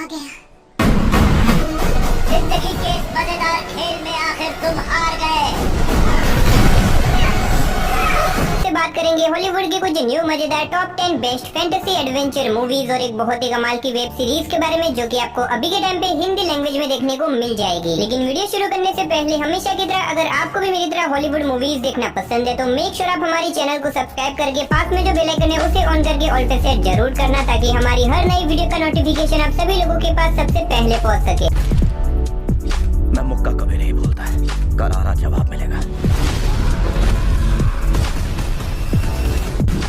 आ गया। जिंदगी के इस मजेदार खेल में आखिर तुम हार गए। बात करेंगे हॉलीवुड की कुछ न्यू मजेदार top 10 best fantasy adventure movies और एक बहुत ही कमाल की वेब सीरीज के बारे में, जो कि आपको अभी के टाइम पे हिंदी लैंग्वेज में देखने को मिल जाएगी। लेकिन वीडियो शुरू करने से पहले हमेशा की तरह अगर आपको भी मेरी तरह हॉलीवुड मूवीज देखना पसंद है तो मेक श्योर आप हमारी चैनल को सब्सक्राइब करके पास में जो बेल आइकन है उसे ऑन करके ऑल पे सेट जरूर करना, ताकि हमारी हर नई वीडियो का नोटिफिकेशन आप सभी लोगों के पास सबसे पहले पहुँच सके। मैं मुक्का कभी नहीं भूलता, करारा जवाब मिलेगा।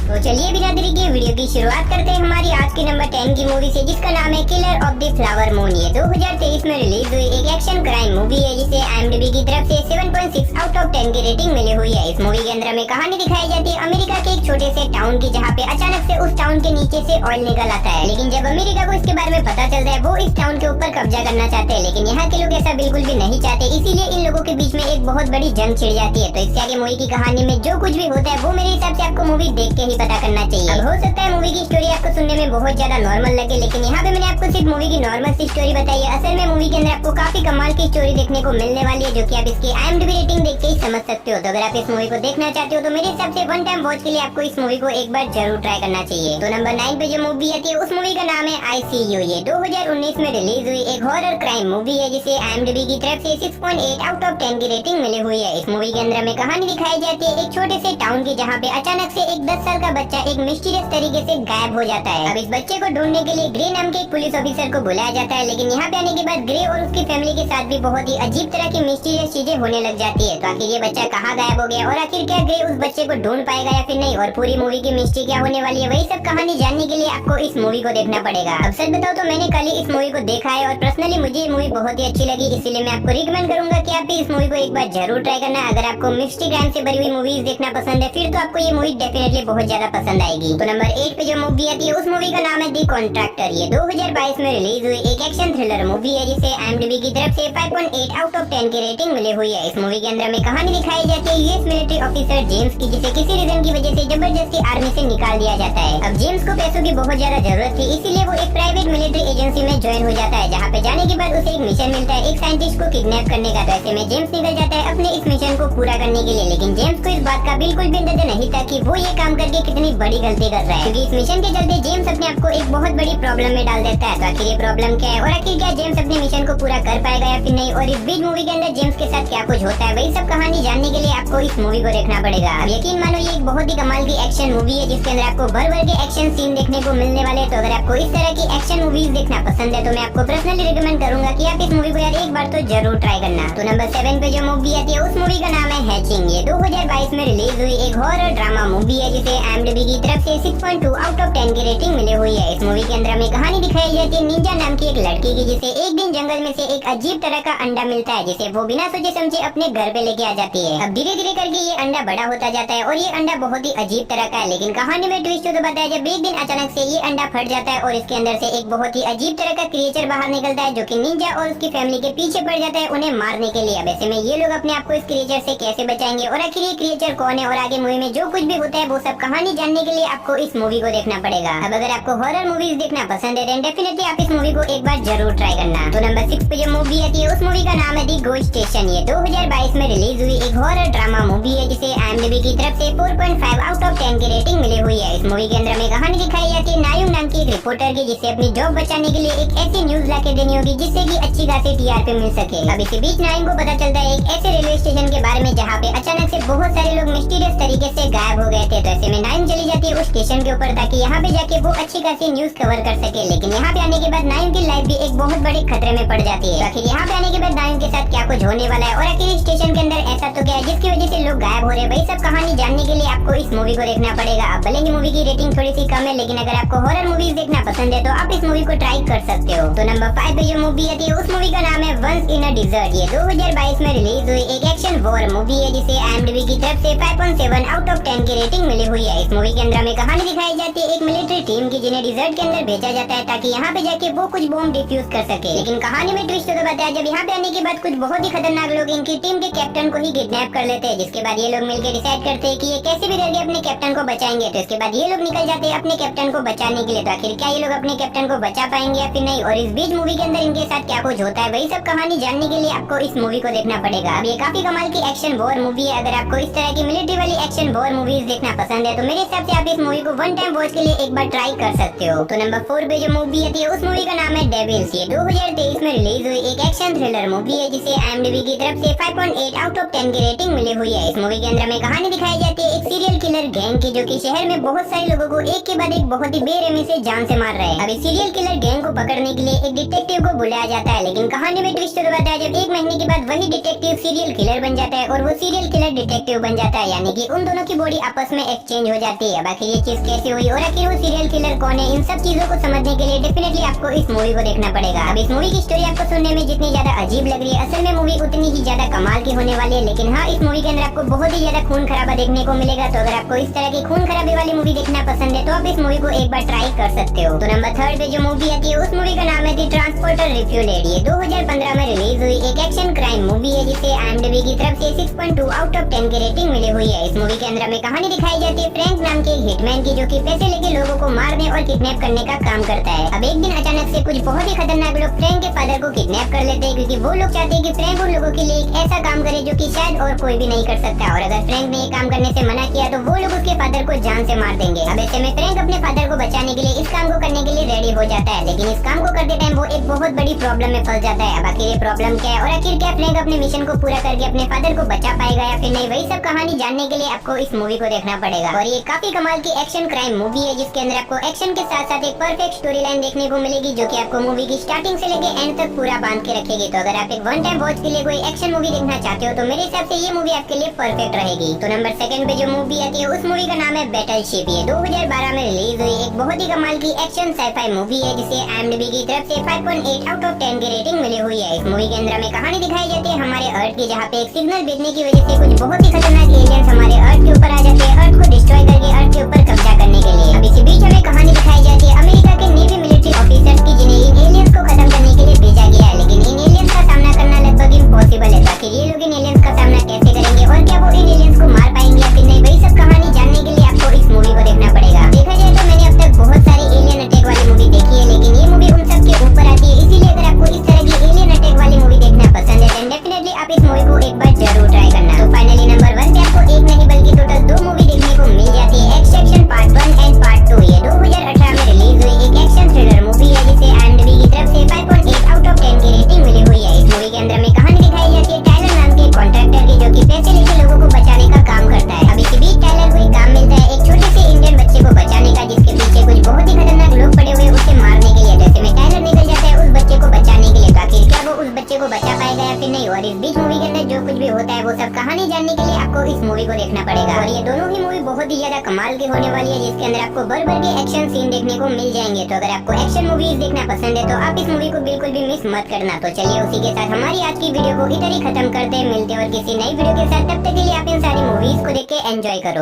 तो चलिए बिना देरी के वीडियो की शुरुआत करते हैं हमारी आज की नंबर 10 की मूवी से, जिसका नाम है killer of the flower moon. ये 2023 में रिलीज हुई एक एक्शन क्राइम मूवी है, जिसे IMDb की तरफ से 7.6 आउट ऑफ 10 की रेटिंग मिली हुई है। इस मूवी के अंदर हमें कहानी दिखाई जाती है अमेरिका के एक छोटे से टाउन की, जहाँ पे अचानक से उस टाउन के नीचे से ऑयल निकल आता है। लेकिन जब अमेरिका को इसके बारे में पता चलता है, वो इस टाउन के ऊपर कब्जा करना चाहते हैं, लेकिन यहाँ के लोग ऐसा बिल्कुल भी नहीं चाहते। इसीलिए इन लोगों के बीच में एक बहुत बड़ी जंग छिड़ जाती है। तो इससे आगे मूवी की कहानी में जो कुछ भी होता है वो मेरे हिसाब से आपको मूवी देख के ही पता करना चाहिए। अब हो सकता है मूवी की स्टोरी आपको सुनने में बहुत ज्यादा नॉर्मल लगे, लेकिन यहाँ पे मैंने आपको सिर्फ मूवी की नॉर्मल सी स्टोरी बताई है। असल में मूवी के अंदर आपको काफी कमाल की स्टोरी देखने को मिलने वाली है, जो कि आप इसकी IMDb रेटिंग देख के ही समझ सकते हो। तो अगर आप इस मूवी को देखना चाहते हो तो मेरे हिसाब से वन टाइम वॉच के लिए आपको इस मूवी को एक बार जरूर ट्राई करना चाहिए। तो नंबर 9 पे जो मूवी आती है उस मूवी का नाम है ICU। ये 2019 में रिलीज हुई एक हॉरर क्राइम मूवी है, जिसे IMDb की तरफ से 6.8 आउट ऑफ 10 की रेटिंग मिली हुई है। इस मूवी के अंदर हमें कहानी दिखाई जाती है एक छोटे से टाउन की, जहाँ पे अचानक से एक 10 साल का बच्चा एक मिस्टीरियस तरीके से गायब हो जाता है। अब इस बच्चे को ढूंढने के लिए ग्रे नाम के एक पुलिस ऑफिसर को बुलाया जाता है, लेकिन यहाँ पे आने के बाद ग्रे और उसकी फैमिली के साथ भी बहुत ही अजीब तरह की मिस्टीरियस चीजें होने लग जाती है। तो आखिर ये बच्चा कहाँ गायब हो गया और आखिर क्या ग्रे उस बच्चे को ढूंढ पाएगा या फिर नहीं, और पूरी मूवी की मिस्ट्री क्या होने वाली है, वही सब कहानी जानने के लिए आपको इस मूवी को देखना पड़ेगा। अब सच बताओ तो मैंने कल ही इस मूवी को देखा है और पर्सनली मुझे ये मूवी बहुत ही अच्छी लगी। इसीलिए मैं आपको रिकमेंड करूंगा कि आप भी इस मूवी को एक बार जरूर ट्राई करना। अगर आपको मिस्ट्री क्राइम से भरी हुई मूवीज देखना पसंद है फिर तो आपको ये मूवी डेफिनेटली बहुत ज्यादा पसंद आएगी। तो नंबर 8 पे जो मूवी आती है उस मूवी का नाम है द कॉन्ट्रैक्टर। ये 2022 में रिलीज हुई एक एक्शन थ्रिलर मूवी है, जिसे IMDb की तरफ से 5.8 आउट ऑफ 10 की रेटिंग मिली हुई है। इस मूवी के अंदर हमें कहानी दिखाई जाती है US मिलिट्री ऑफिसर जेम्स की, जिसे किसी रीजन की वजह से जबरदस्ती आर्मी से निकाल दिया जाता है। अब जेम्स को पैसों की बहुत ज्यादा जरूरत थी, इसीलिए वो एक प्राइवेट मिलिट्री एजेंसी में ज्वाइन हो जाता है, जहाँ पे जाने के बाद उसे एक मिशन मिलता है एक साइंटिस्ट को किडनैप करने का। तो ऐसे में जेम्स निकल जाता है अपने इस मिशन को पूरा करने के लिए, लेकिन जेम्स को इस बात का बिल्कुल भी अंदाजा नहीं था कि वो ये काम करके कितनी बड़ी गलती कर रहा है, क्योंकि इस मिशन के चलते जेम्स अपने आप को एक बहुत बड़ी प्रॉब्लम में डाल देता है। तो आखिर ये प्रॉब्लम क्या है और आखिर क्या जेम्स अपने मिशन को पूरा कर पाएगा या फिर नहीं, और इस बीच मूवी के अंदर जेम्स के साथ क्या कुछ होता है, वही सब कहानी जानने के लिए आपको इस मूवी को देखना पड़ेगा। अब यकीन मानो ये एक बहुत ही कमाल की एक्शन मूवी है, जिसके अंदर आपको भर भर के एक्शन सीन देखने को मिलने वाले हैं। तो अगर आपको इस तरह की एक्शन मूवीज देखना पसंद है तो मैं आपको पर्सनली रिकमेंड करूंगा कि आप इस मूवी को यार एक बार तो जरूर ट्राई करना। तो नंबर 7 पे जो मूवी आती है उस मूवी का नाम है हैचिंग। ये 2022 में रिलीज हुई एक हॉरर ड्रामा मूवी है, जिसे IMDb की तरफ से 6.2 आउट ऑफ 10 की रेटिंग मिली हुई है। इस मूवी के अंदर हमें कहानी दिखाई जाती है निंजा नाम की एक लड़की की, जिसे एक दिन जंगल में से एक अजीब तरह का अंडा मिलता है, जिसे वो बिना सोचे समझे अपने घर पे लेके आ जाती है। अब धीरे धीरे करके ये अंडा बड़ा होता जाता है और ये अंडा बहुत ही अजीब तरह का है, लेकिन कहानी में ट्विस्ट तो बताया जब एक दिन अचानक से ये अंडा फट जाता है और इसके अंदर से एक बहुत ही अजीब तरह का क्रिएचर बाहर निकलता है, जो कि निंजा और उसकी फैमिली के पीछे पड़ जाता है उन्हें मारने के लिए। अब ऐसे में ये लोग अपने आप को इस क्रिएचर से कैसे बचाएंगे और आखिर ये क्रिएचर कौन है और आगे मूवी में जो कुछ भी होता है वो सब कहानी जानने के लिए आपको इस मूवी को देखना पड़ेगा। अब अगर आपको हॉरर मूवीज देखना पसंद है देन डेफिनेटली आप इस मूवी को एक बार जरूर ट्राई करना। तो नंबर 6 पे जो मूवी आती है उस मूवी का नाम है दी गोस्ट स्टेशन। ये 2022 में रिलीज हुई एक हॉरर ड्रामा मूवी है, जिसे IMDb की तरफ से 4.5 आउट ऑफ 10 की रेटिंग मिली हुई है। इस मूवी के अंदर हमें कहानी दिखाई जाती है नायुम नाम की एक रिपोर्टर की, जिसे अपनी जॉब बचाने के लिए एक ऐसी न्यूज लाके देनी होगी जिससे कि अच्छी खासी TRP मिल सके। अब इसी बीच नायुम को पता चलता है एक ऐसे रेलवे स्टेशन के बारे में जहाँ पे अचानक से बहुत सारे लोग मिस्टीरियस तरीके से गायब हो गए थे। तो ऐसे में नायुम चली जाती है उस स्टेशन के ऊपर, ताकि यहाँ पे जाके वो अच्छी खासी न्यूज कवर कर सके। लेकिन यहाँ पे आने के बाद नायुम की लाइफ भी एक बहुत बड़े खतरे में पड़ जाती है। तो आखिर यहाँ पे आने के बाद नायुम के साथ क्या कुछ होने वाला है और आखिर इस स्टेशन के अंदर ऐसा तो क्या है जिसकी वजह से लोग गायब हो रहे हैं, वही सब कहानी जानने के लिए आपको इस मूवी को देखना पड़ेगा। अब भले ही मूवी की रेटिंग थोड़ी सी कम है, लेकिन अगर आपको हॉरर मूवीज देखना पसंद है तो आप इस मूवी को ट्राई कर सकते हो। तो नंबर 5 पे जो मूवी आती है उस मूवी का नाम है वंस इन अ डिजर्ट। ये 2022 में रिलीज हुई एक एक्शन वॉर मूवी है, जिसे IMDb की तरफ से 5.7 आउट ऑफ 10 की रेटिंग मिली हुई है। है। इस मूवी के अंदर हमें कहानी दिखाई जाती है एक मिलिट्री टीम की, जिन्हें डिजर्ट के अंदर भेजा जाता है ताकि यहाँ पे जाके वो कुछ बॉम्ब डिफ्यूज कर सके। लेकिन कहानी में ट्विस्ट तो बताया, जब यहाँ पे आने के बाद कुछ बहुत ही खतरनाक लोग इनकी टीम के कैप्टन को ही किडनैप कर लेते हैं, जिसके बाद ये लोग मिलकर डिसाइड करते हैं कि ये कैसे भी करके अपने कैप्टन को बचाएंगे। तो इसके बाद ये लोग निकल जाते हैं अपने कैप्टन को बचाने के लिए। तो आखिर क्या ये लोग अपने कैप्टन को बचा पाएंगे या फिर नहीं, और इस बीच मूवी के अंदर इनके साथ क्या कुछ होता है, वही सब कहानी जानने के लिए आपको इस मूवी को देखना पड़ेगा। अब ये काफी कमाल की एक्शन वॉर मूवी है। अगर आपको इस तरह की मिलिट्री वाली एक्शन वॉर मूवीज देखना पसंद है तो मेरे हिसाब से आप इस मूवी को वन टाइम वॉच के लिए एक बार ट्राई कर सकते हो। तो नंबर 4 पे जो मूवी आती है उस मूवी का नाम है डेविल्स। ये 2023 में रिलीज हुई एक एक्शन थ्रिलर मूवी है, जिसे IMDb की तरफ से 5.8 आउट ऑफ 10 की रेटिंग मिली हुई है। इस मूवी के अंदर हमें कहानी दिखाई जाती है एक सीरियल किलर गैंग की, जो कि शहर में बहुत सारे लोगों को एक के बाद एक बहुत ही बेरहमी से जान से मार रहे हैं। अब इस सीरियल किलर गैंग को पकड़ने के लिए एक डिटेक्टिव को बुलाया जाता है, लेकिन कहानी में ट्विस्ट तो बताया, जब 1 महीने के बाद वही डिटेक्टिव सीरियल किलर बन जाता है और वो सीरियल किलर डिटेक्टिव बन जाता है, यानी कि उन दोनों की बॉडी आपस में एक्सचेंज हो जाती है। अब आखिर ये चीज कैसे हुई और आखिर वो सीरियल किलर कौन है, इन सब चीजों को समझने के लिए डेफिनेटली आपको इस मूवी को देखना पड़ेगा। अब इस मूवी की स्टोरी आपको सुनने में जितनी ज्यादा अजीब लग रही है, असल में मूवी उतनी ही ज्यादा कमाल की होने वाली है। लेकिन हाँ, इस मूवी के अंदर आपको बहुत ही ज्यादा खून खराबा देखने को मिलेगा। तो अगर आपको इस तरह की खून खराबे वाली मूवी देखना पसंद है तो आप इस मूवी को एक बार ट्राई कर सकते हो। तो नंबर 3 पे जो मूवी आती है उस मूवी का नाम है द ट्रांसपोर्टर रिफ्यूलेड। ये 2015 में रिलीज हुई एक एक्शन क्राइम मूवी है, जिसे IMDb की तरफ से 6.2 आउट ऑफ 10 की रेटिंग मिली हुई है। इस मूवी के अंदर हमें कहानी दिखाई जाती है फ्रैंक नाम के एक हिटमैन की, जो कि पैसे लेके लोगों को मारने और किडनैप करने का काम करता है। अब एक दिन अचानक से कुछ बहुत ही खतरनाक लोग फ्रैंक के फादर को किडनैप कर लेते हैं, क्योंकि वो लोग चाहते हैं कि फ्रैंक उन लोगों के लिए एक ऐसा काम करे जो कि शायद और कोई भी नहीं कर सकता, और अगर फ्रैंक ने ये काम करने से मना किया तो वो लोग उसके फादर को जान से मार देंगे। अब ऐसे में फ्रैंक अपने फादर को बचाने के लिए इस काम को करने के लिए रेडी हो जाता है, लेकिन इस काम को करते टाइम वो एक बहुत बड़ी प्रॉब्लम में फंस जाता है। अब आखिर ये प्रॉब्लम क्या है और आखिर क्या फ्रैंक अपने मिशन को पूरा करके अपने फादर को बचा पाएगा या फिर नहीं, वही सब कहानी जानने के लिए आपको इस मूवी को देखना पड़ेगा। और ये काफी कमाल की एक्शन क्राइम मूवी है, जिसके अंदर आपको एक्शन के साथ साथ एक परफेक्ट स्टोरी लाइन देखने को मिलेगी, जो कि आपको मूवी की स्टार्टिंग से लेके एंड तक पूरा बांध के रखेगी। तो अगर आप एक वन टाइम वॉच के लिए कोई एक्शन मूवी देखना चाहते हो तो मेरे हिसाब से ये मूवी आपके लिए परफेक्ट रहेगी। तो नंबर 2 पे जो मूवी आती है उस मूवी का नाम है बैटलशिप। ये 2012 में रिलीज हुई एक बहुत ही कमाल की एक्शन साइफाई मूवी है, जिसे IMDb की तरफ से 5.8 आउट ऑफ 10 की रेटिंग मिली हुई है। इस मूवी के अंदर हमें कहानी दिखाई जाती है हमारे अर्थ की, जहाँ पे एक सिग्नल भेजने की वजह से कुछ बहुत ही खतरनाक एलियंस हमारे अर्थ के ऊपर आ जाते हैं, अर्थ को डिस्ट्रॉय करके अर्थ के ऊपर कब्जा करने के लिए। अब इसी बीच हमें कहानी दिखाई जाती है अमेरिका के नेवी मिलिट्री ऑफिसर्स की, जिन्हें इन एलियंस को खत्म करने के लिए भेजा गया है, लेकिन इन एलियंस का सामना करना लगभग इम्पॉसिबल है। आखिर ये लोग इन एलियंस का सामना कैसे करेंगे और क्या वो इन एलियंस को मार पाएंगे या फिर नहीं, वही सब कहानी जानने के लिए आपको इस मूवी को देखना पड़ेगा। देखा जाए तो मैंने अब तक बहुत सारी एलियन अटैक वाली मूवी देखी है, लेकिन ये मूवी उन सब के ऊपर आती है। इसीलिए अगर आपको इस तरह की एलियन अटैक वाली मूवी देखना पसंद है तो डेफिनेटली आप इस मूवी को एक बार जरूर ट्राई करना। तो फाइनली नंबर 1 पे आपको एक नहीं बल्कि टोटल 2 मूवी देखने को मिल जाती है, एक्सट्रैक्शन पार्ट 1 एंड पार्ट 2। ये 2018 में रिलीज हुई एक एक्शन थ्रिलर मूवी है, जिसे IMDb की तरफ से 5.8 आउट ऑफ 10 की रेटिंग मिली हुई है। इस मूवी के अंदर हमें कहानी दिखाई जाती है टायलर नाम के कॉन्ट्रैक्टर की, जो कि पैसे लेके लोगों को बचाने का काम करता है। अब इसी बीच टायलर को एक काम मिलता है एक छोटे से इंडियन बच्चे को बचाने का, जिसके पीछे कुछ बहुत ही खतरनाक लोग पड़े हुए उसे मारने के लिए। जैसे में टायलर निकल जाता है उस बच्चे को बचाने के लिए, तो आखिर क्या वो उस बच्चे को बचा पाएगा या फिर नहीं, और इस बीच मूवी के अंदर जो कुछ भी होता है वो सब कहानी जानने के लिए आपको इस मूवी को देखना पड़ेगा। और ये दोनों ही मूवी बहुत ही ज्यादा कमाल की होने वाली है, जिसके अंदर आपको भर भर के एक्शन सीन देखने को मिल जाएंगे। तो अगर आपको एक्शन मूवीज देखना पसंद है तो आप इस मूवी को बिल्कुल भी मिस मत करना। तो चलिए उसी के साथ हमारी आज की वीडियो को इधर ही खत्म करते हैं, मिलते हैं और किसी नई वीडियो के साथ। तब तक के लिए आप इन सारी मूवीज को देख के एंजॉय करो।